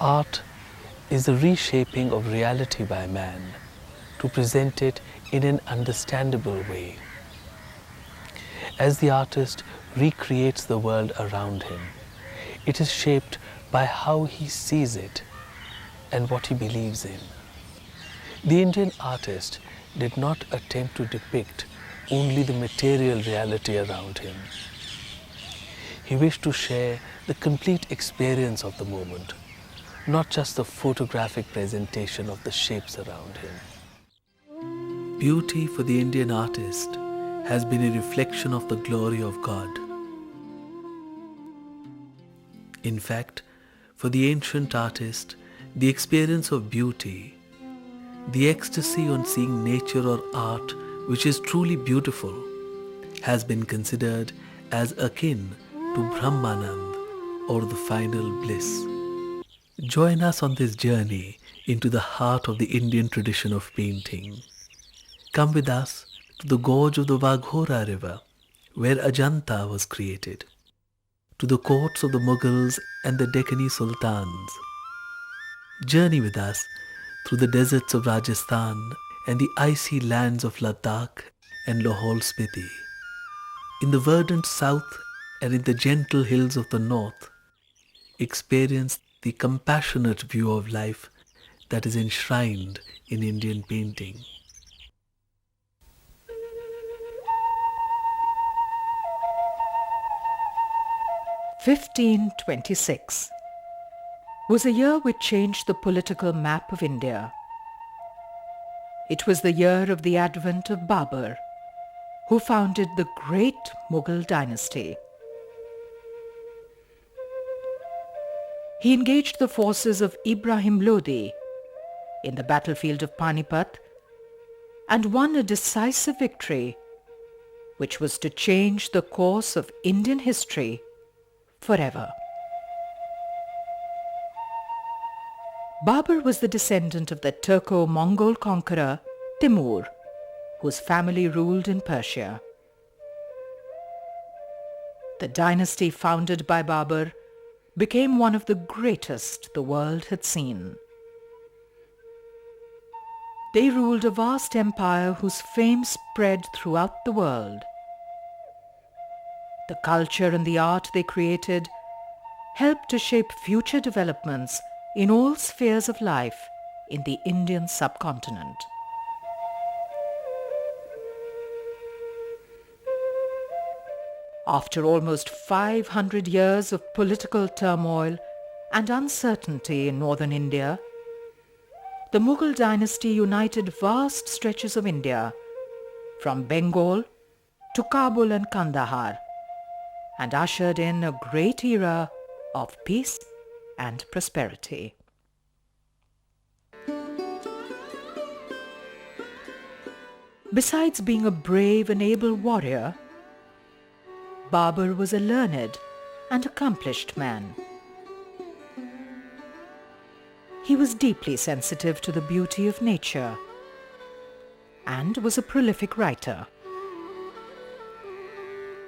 Art is the reshaping of reality by man to present it in an understandable way. As the artist recreates the world around him, it is shaped by how he sees it and what he believes in. The Indian artist did not attempt to depict only the material reality around him. He wished to share the complete experience of the moment, not just the photographic presentation of the shapes around him. Beauty for the Indian artist has been a reflection of the glory of God. In fact, for the ancient artist, the experience of beauty, the ecstasy on seeing nature or art which is truly beautiful, has been considered as akin to Brahmanand or the final bliss. Join us on this journey into the heart of the Indian tradition of painting. Come with us to the gorge of the Vaghora river, where Ajanta was created, to the courts of the Mughals and the Deccani Sultans. Journey with us through the deserts of Rajasthan and the icy lands of Ladakh and Lahore Spiti. In the verdant south and in the gentle hills of the north, experience the compassionate view of life that is enshrined in Indian painting. (1526) was a year which changed the political map of India. It was the year of the advent of Babur, who founded the great Mughal Dynasty. He engaged the forces of Ibrahim Lodi in the battlefield of Panipat and won a decisive victory which was to change the course of Indian history forever. Babur was the descendant of the Turco-Mongol conqueror Timur, whose family ruled in Persia. The dynasty founded by Babur became one of the greatest the world had seen. They ruled a vast empire whose fame spread throughout the world. The culture and the art they created helped to shape future developments in all spheres of life in the Indian subcontinent. After almost 500 years of political turmoil and uncertainty in northern India, the Mughal dynasty united vast stretches of India, from Bengal to Kabul and Kandahar, and ushered in a great era of peace and prosperity. Besides being a brave and able warrior, Babur was a learned and accomplished man. He was deeply sensitive to the beauty of nature and was a prolific writer.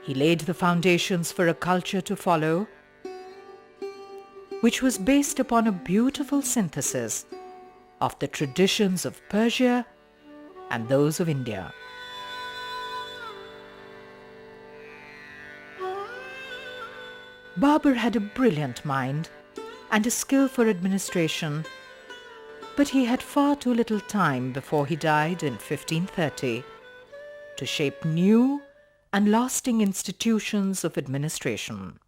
He laid the foundations for a culture to follow, which was based upon a beautiful synthesis of the traditions of Persia and those of India. Babur had a brilliant mind and a skill for administration, but he had far too little time before he died in 1530 to shape new and lasting institutions of administration.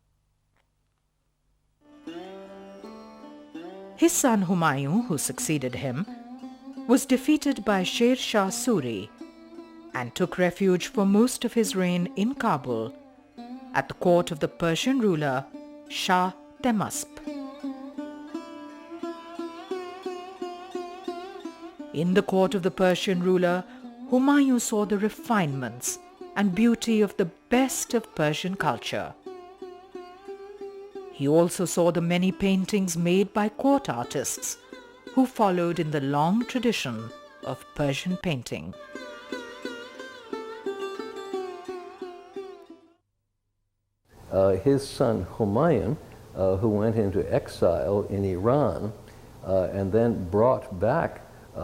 His son Humayun, who succeeded him, was defeated by Sher Shah Suri and took refuge for most of his reign in Kabul at the court of the Persian ruler Shah Tahmasp. In the court of the Persian ruler, Humayun saw the refinements and beauty of the best of Persian culture. He also saw the many paintings made by court artists who followed in the long tradition of Persian painting. His son Humayun who went into exile in Iran and then brought back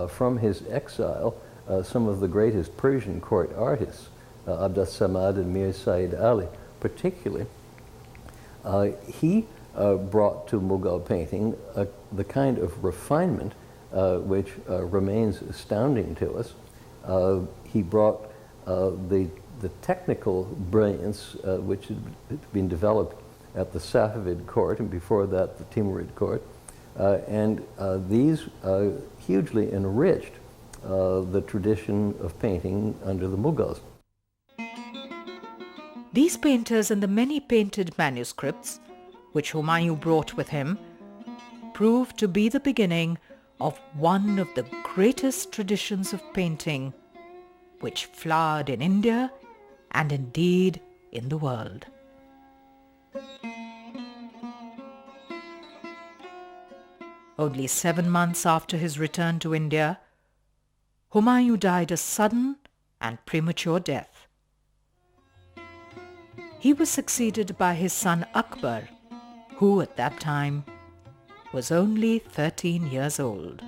from his exile some of the greatest Persian court artists, Abd as-Samad and Mir Said Ali particularly. He brought to Mughal painting the kind of refinement which remains astounding to us. He brought the technical brilliance which had been developed at the Safavid court, and before that the Timurid court, and these hugely enriched the tradition of painting under the Mughals. These painters and the many painted manuscripts, which Humayun brought with him, proved to be the beginning of one of the greatest traditions of painting, which flowered in India and indeed in the world. Only 7 months after his return to India, Humayun died a sudden and premature death. He was succeeded by his son Akbar, who at that time was only 13 years old.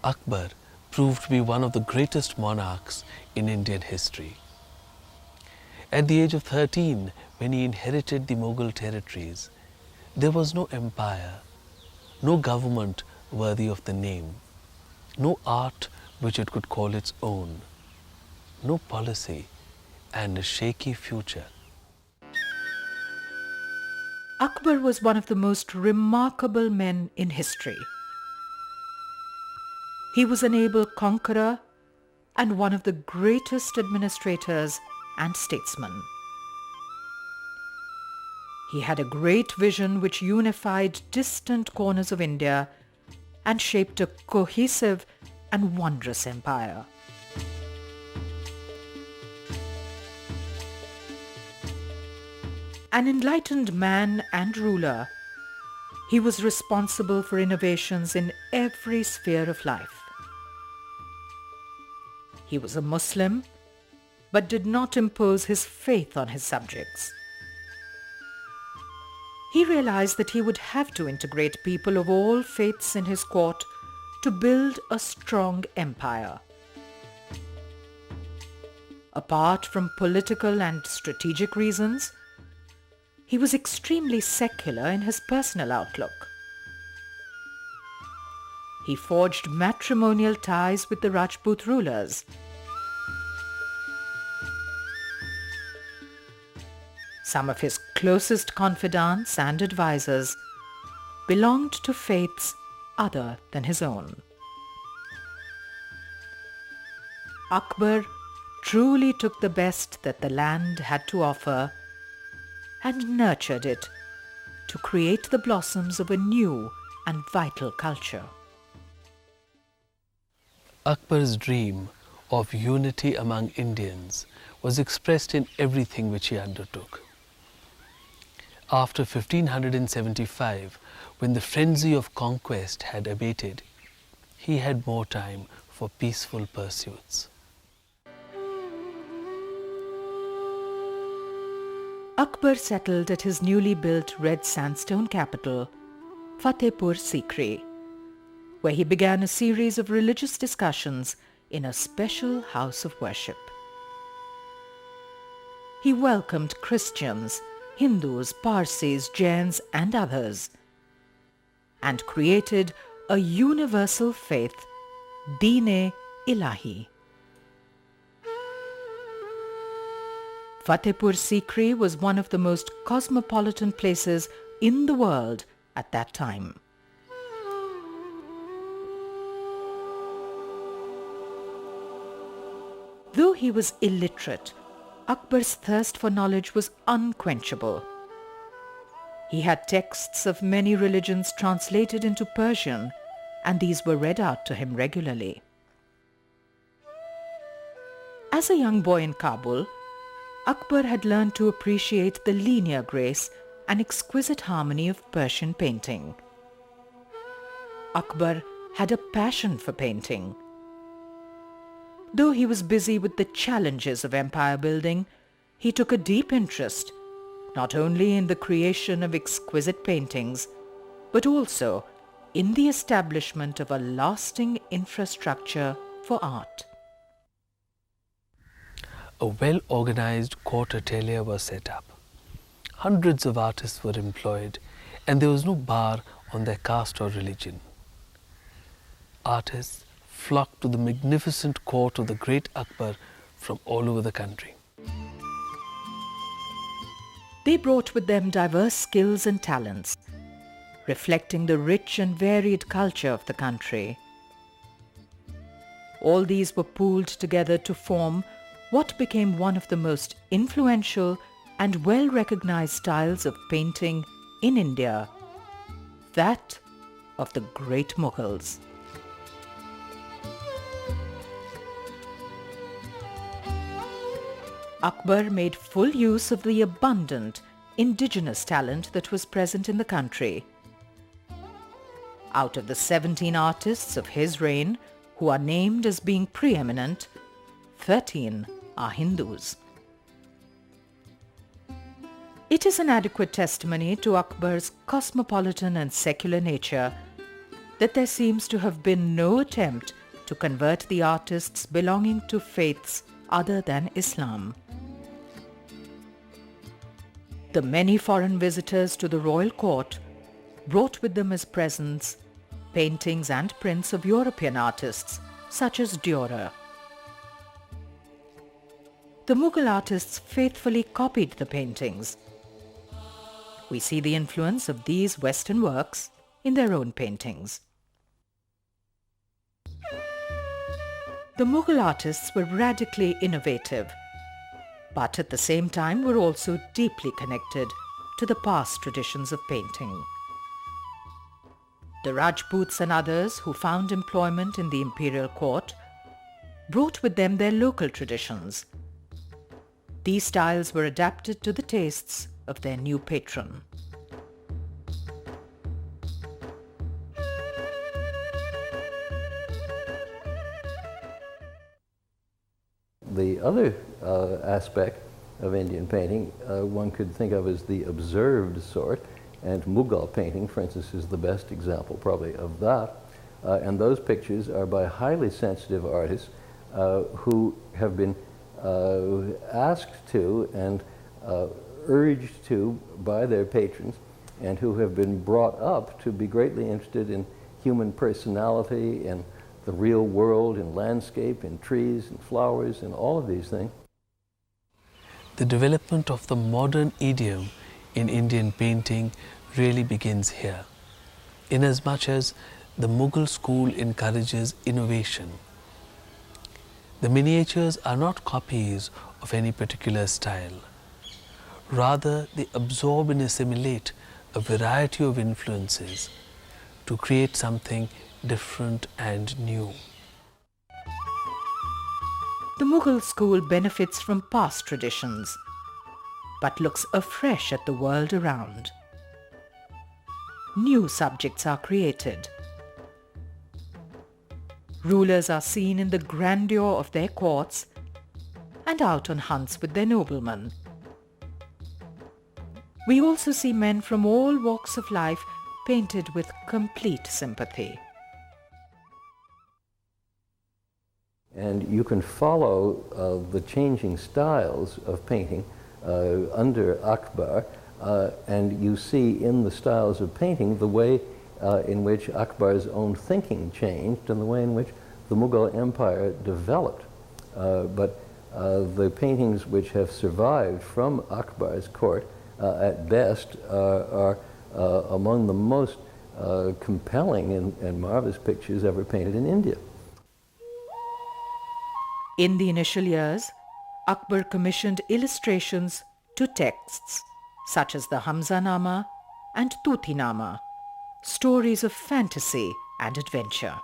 Akbar proved to be one of the greatest monarchs in Indian history. At the age of 13, when he inherited the Mughal territories, there was no empire, no government worthy of the name, no art which it could call its own, no policy, and a shaky future. Akbar was one of the most remarkable men in history. He was an able conqueror and one of the greatest administrators and statesmen. He had a great vision which unified distant corners of India and shaped a cohesive and wondrous empire. An enlightened man and ruler, he was responsible for innovations in every sphere of life. He was a Muslim, but did not impose his faith on his subjects. He realized that he would have to integrate people of all faiths in his court to build a strong empire. Apart from political and strategic reasons, he was extremely secular in his personal outlook. He forged matrimonial ties with the Rajput rulers. Some of his closest confidants and advisors belonged to faiths other than his own. Akbar truly took the best that the land had to offer and nurtured it to create the blossoms of a new and vital culture. Akbar's dream of unity among Indians was expressed in everything which he undertook. After 1575, when the frenzy of conquest had abated, he had more time for peaceful pursuits. Akbar settled at his newly built red sandstone capital, Fatehpur Sikri, where he began a series of religious discussions in a special house of worship. He welcomed Christians, Hindus, Parsis, Jains and others, and created a universal faith, Deen-e-Ilahi. Fatehpur Sikri was one of the most cosmopolitan places in the world at that time. Though he was illiterate, Akbar's thirst for knowledge was unquenchable. He had texts of many religions translated into Persian, and these were read out to him regularly. As a young boy in Kabul, Akbar had learned to appreciate the linear grace and exquisite harmony of Persian painting. Akbar had a passion for painting. Though he was busy with the challenges of empire building, he took a deep interest, not only in the creation of exquisite paintings, but also in the establishment of a lasting infrastructure for art. A well-organized court atelier was set up. Hundreds of artists were employed, and there was no bar on their caste or religion. Artists flocked to the magnificent court of the great Akbar from all over the country. They brought with them diverse skills and talents, reflecting the rich and varied culture of the country. All these were pooled together to form what became one of the most influential and well-recognized styles of painting in India, that of the great Mughals. Akbar made full use of the abundant indigenous talent that was present in the country. Out of the 17 artists of his reign who are named as being preeminent, 13 are Hindus. It is an adequate testimony to Akbar's cosmopolitan and secular nature that there seems to have been no attempt to convert the artists belonging to faiths other than Islam. The many foreign visitors to the royal court brought with them as presents paintings and prints of European artists such as Dürer. The Mughal artists faithfully copied the paintings. We see the influence of these Western works in their own paintings. The Mughal artists were radically innovative, but at the same time were also deeply connected to the past traditions of painting. The Rajputs and others who found employment in the imperial court brought with them their local traditions. These styles were adapted to the tastes of their new patron. The other aspect of Indian painting one could think of as the observed sort, and Mughal painting, for instance, is the best example probably of that. And those pictures are by highly sensitive artists who have been asked to and urged to by their patrons, and who have been brought up to be greatly interested in human personality and the real world, in landscape, in trees, and flowers, and all of these things. The development of the modern idiom in Indian painting really begins here, inasmuch as the Mughal school encourages innovation. The miniatures are not copies of any particular style. Rather, they absorb and assimilate a variety of influences to create something different and new. The Mughal school benefits from past traditions, but looks afresh at the world around. New subjects are created. Rulers are seen in the grandeur of their courts and out on hunts with their noblemen. We also see men from all walks of life painted with complete sympathy. And you can follow the changing styles of painting under Akbar, and you see in the styles of painting the way in which Akbar's own thinking changed and the way in which the Mughal Empire developed. But the paintings which have survived from Akbar's court at best are among the most compelling and marvelous pictures ever painted in India. In the initial years, Akbar commissioned illustrations to texts such as the Hamzanama and Tutinama, stories of fantasy and adventure.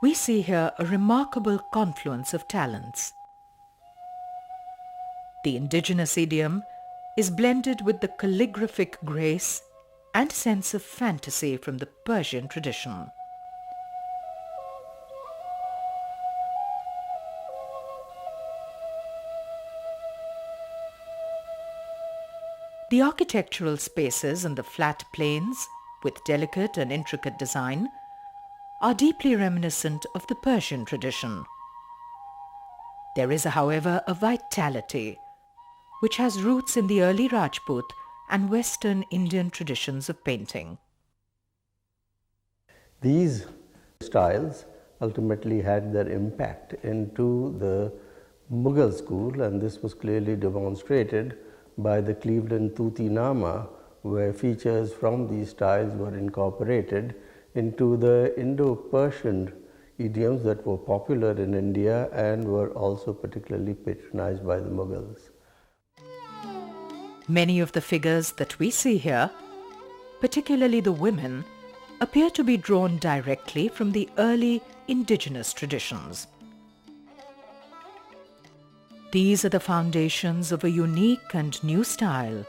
We see here a remarkable confluence of talents. The indigenous idiom is blended with the calligraphic grace and sense of fantasy from the Persian tradition. The architectural spaces and the flat plains, with delicate and intricate design, are deeply reminiscent of the Persian tradition. There is, however, a vitality which has roots in the early Rajput and Western Indian traditions of painting. These styles ultimately had their impact into the Mughal school, and this was clearly demonstrated by the Cleveland Tutinama, where features from these styles were incorporated into the Indo-Persian idioms that were popular in India and were also particularly patronized by the Mughals. Many of the figures that we see here, particularly the women, appear to be drawn directly from the early indigenous traditions. These are the foundations of a unique and new style,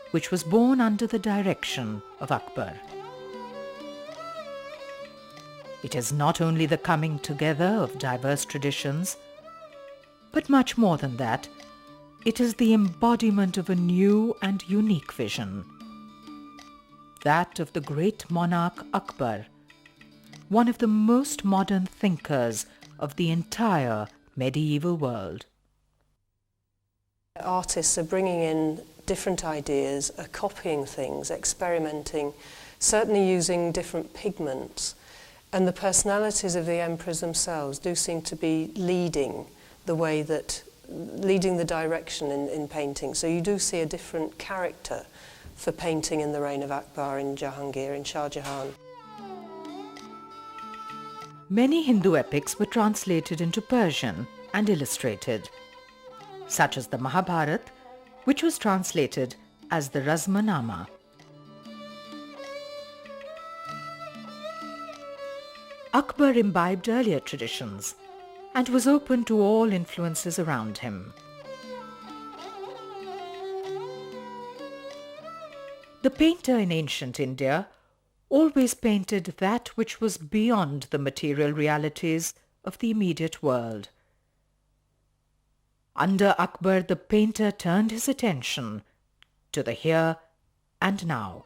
which was born under the direction of Akbar. It is not only the coming together of diverse traditions, but much more than that, it is the embodiment of a new and unique vision, that of the great monarch Akbar, one of the most modern thinkers of the entire medieval world. Artists are bringing in different ideas, are copying things, experimenting, certainly using different pigments, and the personalities of the emperors themselves do seem to be leading the direction in painting. So you do see a different character for painting in the reign of Akbar, in Jahangir, in Shah Jahan. Many Hindu epics were translated into Persian and illustrated, such as the Mahabharata, which was translated as the Razmanama. Akbar imbibed earlier traditions and was open to all influences around him. The painter in ancient India always painted that which was beyond the material realities of the immediate world. Under Akbar, the painter turned his attention to the here and now.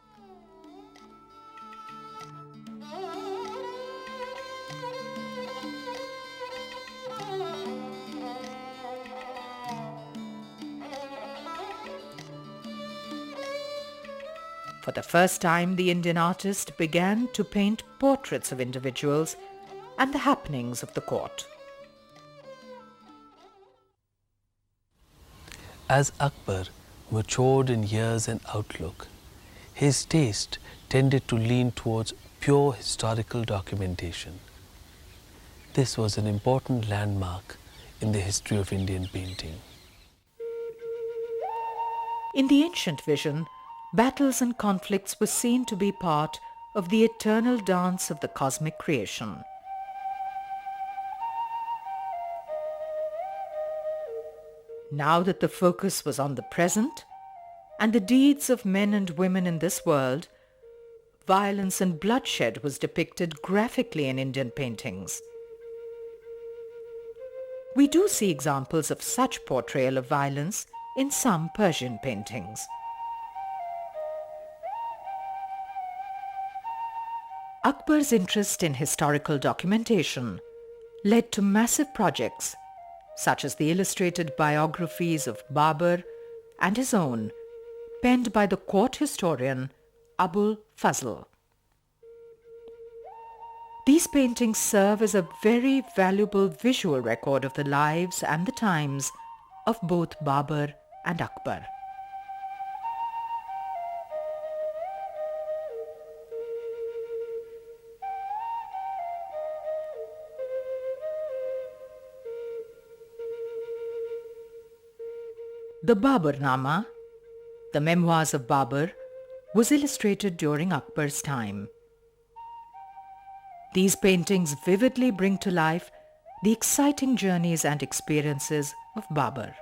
For the first time, the Indian artist began to paint portraits of individuals and the happenings of the court. As Akbar matured in years and outlook, his taste tended to lean towards pure historical documentation. This was an important landmark in the history of Indian painting. In the ancient vision, battles and conflicts were seen to be part of the eternal dance of the cosmic creation. Now that the focus was on the present and the deeds of men and women in this world, violence and bloodshed was depicted graphically in Indian paintings. We do see examples of such portrayal of violence in some Persian paintings. Akbar's interest in historical documentation led to massive projects such as the illustrated biographies of Babur and his own, penned by the court historian Abul Fazl. These paintings serve as a very valuable visual record of the lives and the times of both Babur and Akbar. The Baburnama, the memoirs of Babur, was illustrated during Akbar's time. These paintings vividly bring to life the exciting journeys and experiences of Babur.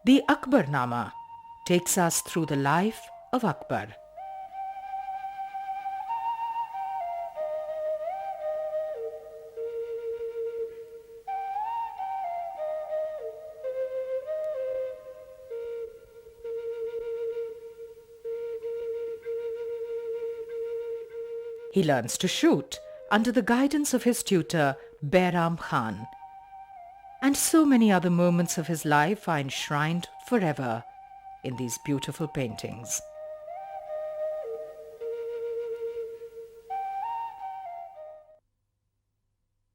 The Akbarnama takes us through the life of Akbar. He learns to shoot under the guidance of his tutor, Behram Khan. And so many other moments of his life are enshrined forever in these beautiful paintings.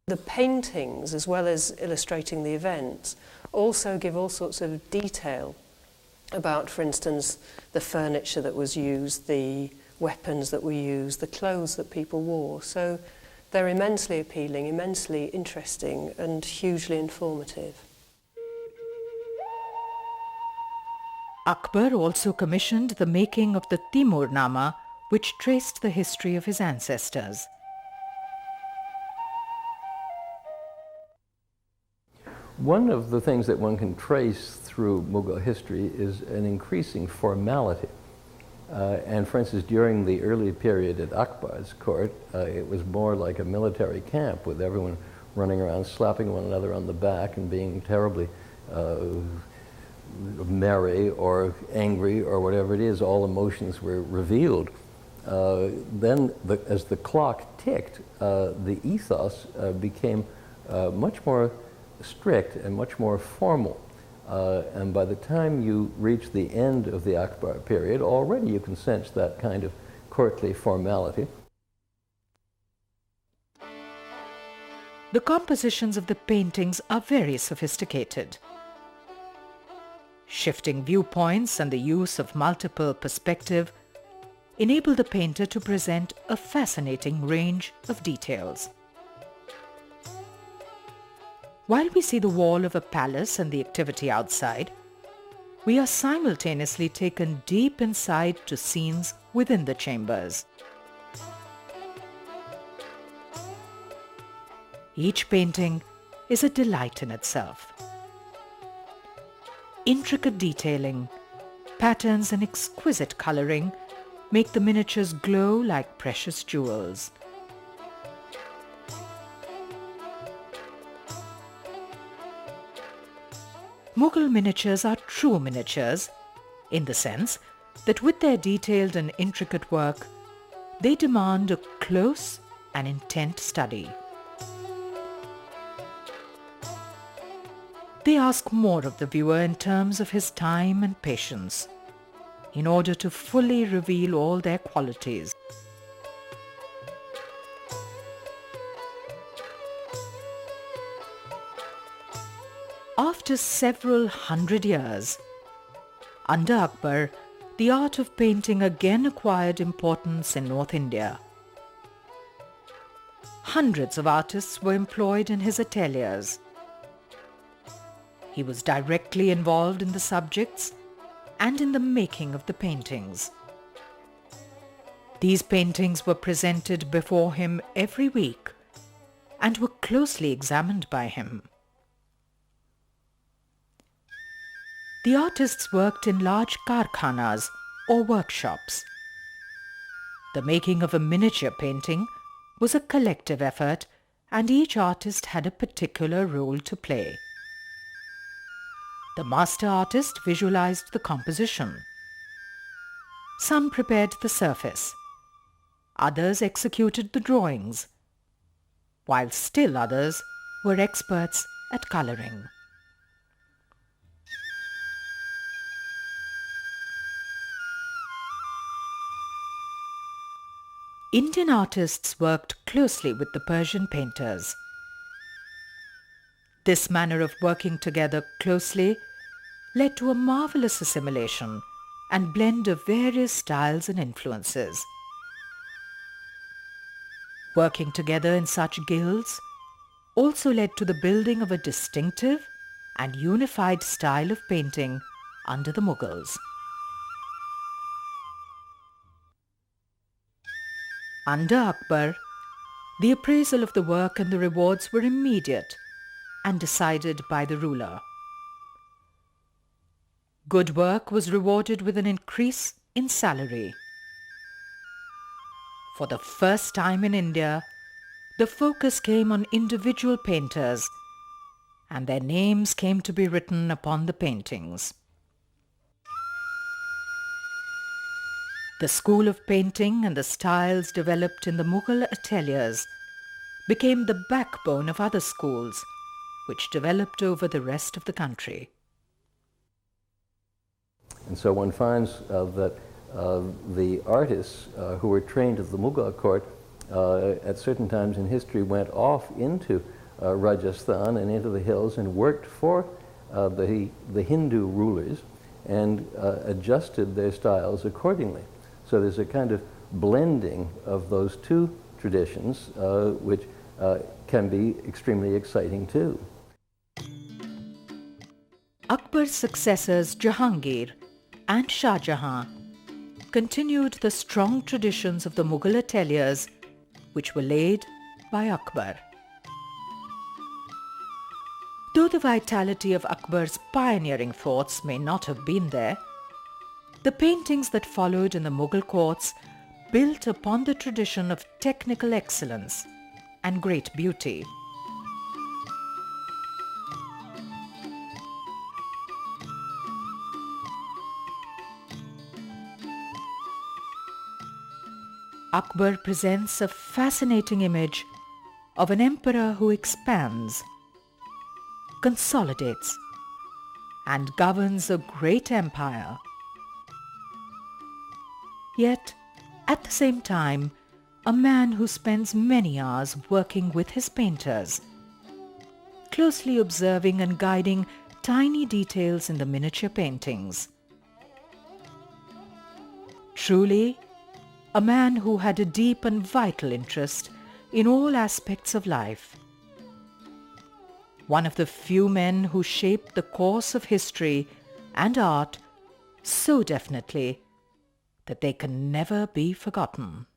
The paintings, as well as illustrating the events, also give all sorts of detail about, for instance, the furniture that was used, the weapons that were used, the clothes that people wore. So they're immensely appealing, immensely interesting, and hugely informative. Akbar also commissioned the making of the Timurnama, which traced the history of his ancestors. One of the things that one can trace through Mughal history is an increasing formality. And for instance, during the early period at Akbar's court, it was more like a military camp with everyone running around slapping one another on the back and being terribly merry or angry or whatever it is. All emotions were revealed. Then, as the clock ticked, the ethos became much more strict and much more formal. And by the time you reach the end of the Akbar period, already you can sense that kind of courtly formality. The compositions of the paintings are very sophisticated. Shifting viewpoints and the use of multiple perspective enable the painter to present a fascinating range of details. While we see the wall of a palace and the activity outside, we are simultaneously taken deep inside to scenes within the chambers. Each painting is a delight in itself. Intricate detailing, patterns and exquisite coloring make the miniatures glow like precious jewels. Mughal miniatures are true miniatures in the sense that with their detailed and intricate work, they demand a close and intent study. They ask more of the viewer in terms of his time and patience, in order to fully reveal all their qualities. After several hundred years, under Akbar, the art of painting again acquired importance in North India. Hundreds of artists were employed in his ateliers. He was directly involved in the subjects and in the making of the paintings. These paintings were presented before him every week and were closely examined by him. The artists worked in large karkhanas or workshops. The making of a miniature painting was a collective effort, and each artist had a particular role to play. The master artist visualized the composition. Some prepared the surface. Others executed the drawings, while still others were experts at coloring. Indian artists worked closely with the Persian painters. This manner of working together closely led to a marvelous assimilation and blend of various styles and influences. Working together in such guilds also led to the building of a distinctive and unified style of painting under the Mughals. Under Akbar, the appraisal of the work and the rewards were immediate and decided by the ruler. Good work was rewarded with an increase in salary. For the first time in India, the focus came on individual painters, and their names came to be written upon the paintings. The school of painting and the styles developed in the Mughal ateliers became the backbone of other schools, which developed over the rest of the country. And so one finds that the artists who were trained at the Mughal court at certain times in history went off into Rajasthan and into the hills and worked for the Hindu rulers and adjusted their styles accordingly. So there's a kind of blending of those two traditions which can be extremely exciting too. Akbar's successors Jahangir and Shah Jahan continued the strong traditions of the Mughal ateliers which were laid by Akbar. Though the vitality of Akbar's pioneering thoughts may not have been there, the paintings that followed in the Mughal courts built upon the tradition of technical excellence and great beauty. Akbar presents a fascinating image of an emperor who expands, consolidates, and governs a great empire. Yet, at the same time, a man who spends many hours working with his painters, closely observing and guiding tiny details in the miniature paintings. Truly, a man who had a deep and vital interest in all aspects of life. One of the few men who shaped the course of history and art so definitely that they can never be forgotten.